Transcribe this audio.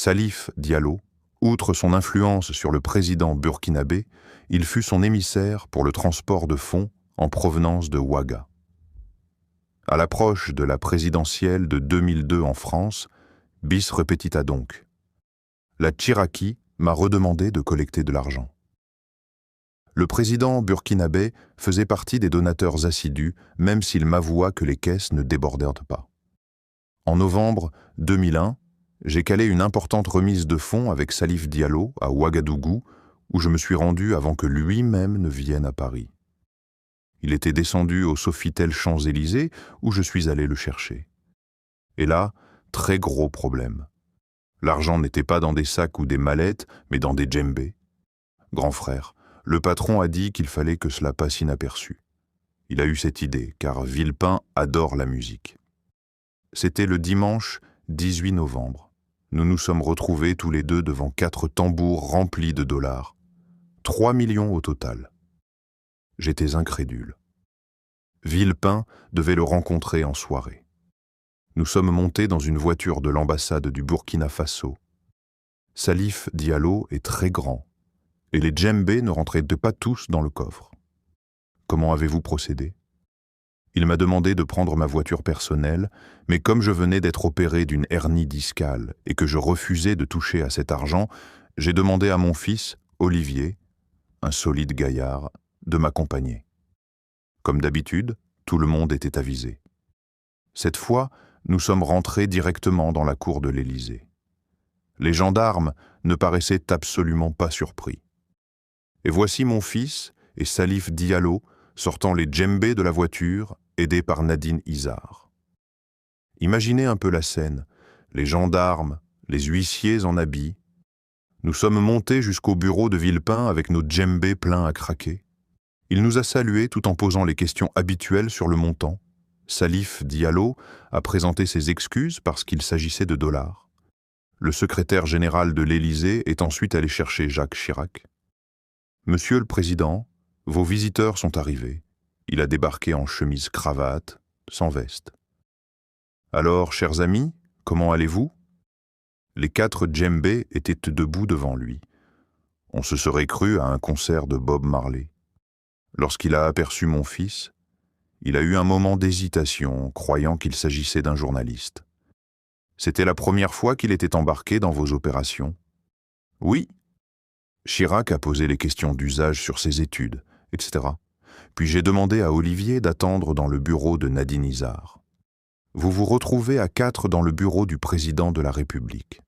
Salif Diallo, outre son influence sur le président burkinabé, il fut son émissaire pour le transport de fonds en provenance de Ouaga. À l'approche de la présidentielle de 2002 en France, bis repetita donc. La Tchiraki m'a redemandé de collecter de l'argent. Le président burkinabé faisait partie des donateurs assidus, même s'il m'avoua que les caisses ne débordèrent pas. En novembre 2001, j'ai calé une importante remise de fonds avec Salif Diallo à Ouagadougou, où je me suis rendu avant que lui-même ne vienne à Paris. Il était descendu au Sofitel Champs-Élysées, où je suis allé le chercher. Et là, très gros problème. L'argent n'était pas dans des sacs ou des mallettes, mais dans des djembés. Grand frère, le patron a dit qu'il fallait que cela passe inaperçu. Il a eu cette idée, car Villepin adore la musique. C'était le dimanche 18 novembre. Nous nous sommes retrouvés tous les deux devant 4 tambours remplis de dollars. 3 millions au total. J'étais incrédule. Villepin devait le rencontrer en soirée. Nous sommes montés dans une voiture de l'ambassade du Burkina Faso. Salif Diallo est très grand, et les djembés ne rentraient pas tous dans le coffre. Comment avez-vous procédé? Il m'a demandé de prendre ma voiture personnelle, mais comme je venais d'être opéré d'une hernie discale et que je refusais de toucher à cet argent, j'ai demandé à mon fils, Olivier, un solide gaillard, de m'accompagner. Comme d'habitude, tout le monde était avisé. Cette fois, nous sommes rentrés directement dans la cour de l'Élysée. Les gendarmes ne paraissaient absolument pas surpris. Et voici mon fils et Salif Diallo sortant les djembés de la voiture, aidés par Nadine Izard. Imaginez un peu la scène, les gendarmes, les huissiers en habit. Nous sommes montés jusqu'au bureau de Villepin avec nos djembés pleins à craquer. Il nous a salués tout en posant les questions habituelles sur le montant. Salif Diallo a présenté ses excuses parce qu'il s'agissait de dollars. Le secrétaire général de l'Élysée est ensuite allé chercher Jacques Chirac. « Monsieur le Président, vos visiteurs sont arrivés. » Il a débarqué en chemise-cravate, sans veste. « Alors, chers amis, comment allez-vous » Les 4 djembés étaient debout devant lui. On se serait cru à un concert de Bob Marley. Lorsqu'il a aperçu mon fils, il a eu un moment d'hésitation, croyant qu'il s'agissait d'un journaliste. C'était la première fois qu'il était embarqué dans vos opérations. Oui. Chirac a posé les questions d'usage sur ses études, etc. Puis j'ai demandé à Olivier d'attendre dans le bureau de Nadine Izard. Vous vous retrouvez à 4 dans le bureau du président de la République.